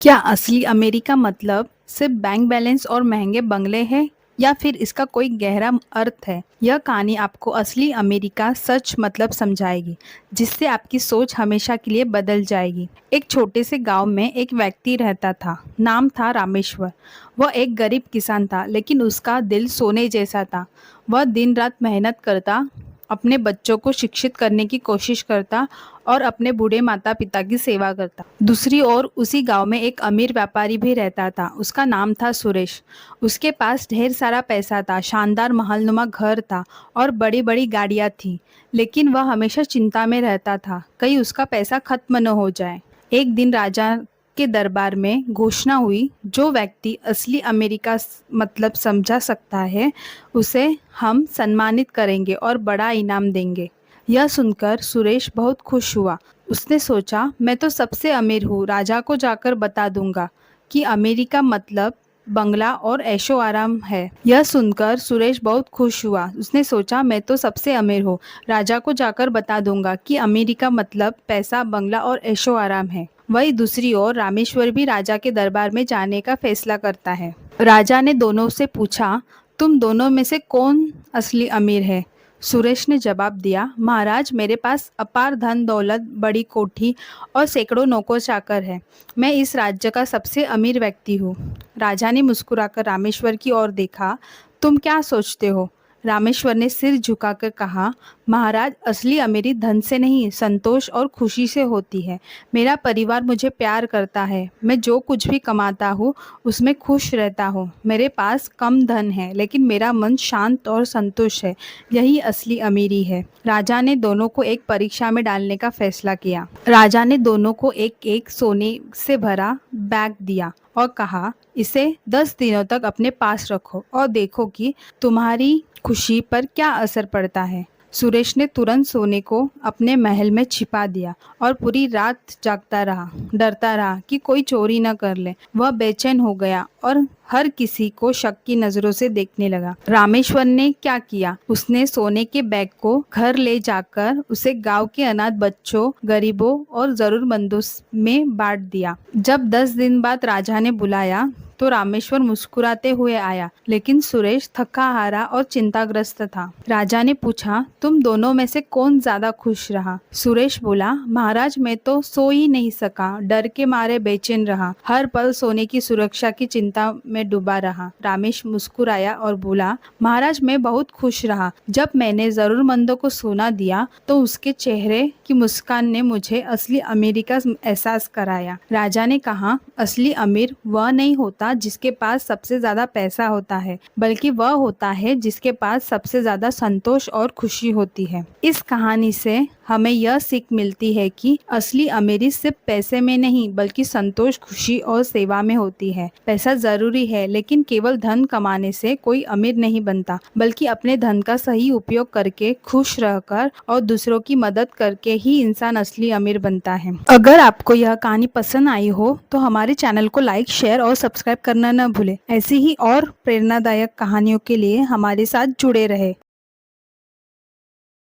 क्या असली अमेरी का मतलब सिर्फ बैंक बैलेंस और महंगे बंगले हैं या फिर इसका कोई गहरा अर्थ है? यह कहानी आपको असली अमेरी का सच मतलब समझाएगी, जिससे आपकी सोच हमेशा के लिए बदल जाएगी। एक छोटे से गांव में एक व्यक्ति रहता था। नाम था रामेश्वर। वह एक गरीब किसान था, लेकिन उसका दिल सोने जैसा था। वह दिन रात मेहनत करता, अपने बच्चों को शिक्षित करने की कोशिश करता और अपने बूढ़े माता पिता की सेवा करता। दूसरी ओर उसी गांव में एक अमीर व्यापारी भी रहता था। उसका नाम था सुरेश। उसके पास ढेर सारा पैसा था, शानदार महलनुमा घर था और बड़ी बड़ी गाड़ियां थी। लेकिन वह हमेशा चिंता में रहता था, कहीं उसका पैसा खत्म न हो जाए। एक दिन राजा के दरबार में घोषणा हुई, जो व्यक्ति असली अमेरिका मतलब समझा सकता है, उसे हम सम्मानित करेंगे और बड़ा इनाम देंगे। यह सुनकर सुरेश बहुत खुश हुआ। उसने सोचा, मैं तो सबसे अमीर हूँ, राजा को जाकर बता दूंगा कि अमेरिका मतलब बंगला और ऐशो आराम है। यह सुनकर सुरेश बहुत खुश हुआ। उसने सोचा, मैं तो सबसे अमीर हूँ, राजा को जाकर बता दूंगा कि अमेरिका मतलब पैसा, बंगला और ऐशो आराम है। वही दूसरी ओर रामेश्वर भी राजा के दरबार में जाने का फैसला करता है। राजा ने दोनों से पूछा, तुम दोनों में से कौन असली अमीर है? सुरेश ने जवाब दिया, महाराज, मेरे पास अपार धन दौलत, बड़ी कोठी और सैकड़ों नौकर चाकर है। मैं इस राज्य का सबसे अमीर व्यक्ति हूँ। राजा ने मुस्कुराकर रामेश्वर की ओर देखा। तुम क्या सोचते हो? रामेश्वर ने सिर झुकाकर कहा, महाराज, असली अमीरी धन से नहीं, संतोष और खुशी से होती है। मेरा परिवार मुझे प्यार करता है। मैं जो कुछ भी कमाता हूँ उसमें खुश रहता हूँ। मेरे पास कम धन है, लेकिन मेरा मन शांत और संतुष्ट है। यही असली अमीरी है। राजा ने दोनों को एक परीक्षा में डालने का फैसला किया। राजा ने दोनों को एक एक सोने से भरा बैग दिया और कहा, इसे 10 दिनों तक अपने पास रखो और देखो कि तुम्हारी खुशी पर क्या असर पड़ता है। सुरेश ने तुरंत सोने को अपने महल में छिपा दिया और पूरी रात जागता रहा, डरता रहा कि कोई चोरी न कर ले। वह बेचैन हो गया और हर किसी को शक की नजरों से देखने लगा। रामेश्वर ने क्या किया? उसने सोने के बैग को घर ले जाकर उसे गांव के अनाथ बच्चों, गरीबों और जरूरतमंदों में बांट दिया। जब 10 दिन बाद राजा ने बुलाया तो रामेश्वर मुस्कुराते हुए आया, लेकिन सुरेश थका हारा और चिंताग्रस्त था। राजा ने पूछा, तुम दोनों में से कौन ज्यादा खुश रहा? सुरेश बोला, महाराज, मैं तो सो ही नहीं सका, डर के मारे बेचैन रहा, हर पल सोने की सुरक्षा की चिंता में डूबा रहा। रामेश मुस्कुराया और बोला, महाराज, मैं बहुत खुश रहा। जब मैंने जरूरतमंदों को सोना दिया तो उसके चेहरे की मुस्कान ने मुझे असली अमीरी का एहसास कराया। राजा ने कहा, असली अमीर वह नहीं होता जिसके पास सबसे ज्यादा पैसा होता है, बल्कि वह होता है जिसके पास सबसे ज्यादा संतोष और खुशी होती है। इस कहानी से हमें यह सीख मिलती है कि असली अमीरी सिर्फ पैसे में नहीं, बल्कि संतोष, खुशी और सेवा में होती है। पैसा जरूरी है, लेकिन केवल धन कमाने से कोई अमीर नहीं बनता, बल्कि अपने धन का सही उपयोग करके, खुश रहकर और दूसरों की मदद करके ही इंसान असली अमीर बनता है। अगर आपको यह कहानी पसंद आई हो तो हमारे चैनल को लाइक, शेयर और सब्सक्राइब करना न भूलें। ऐसी ही और प्रेरणादायक कहानियों के लिए हमारे साथ जुड़े रहे।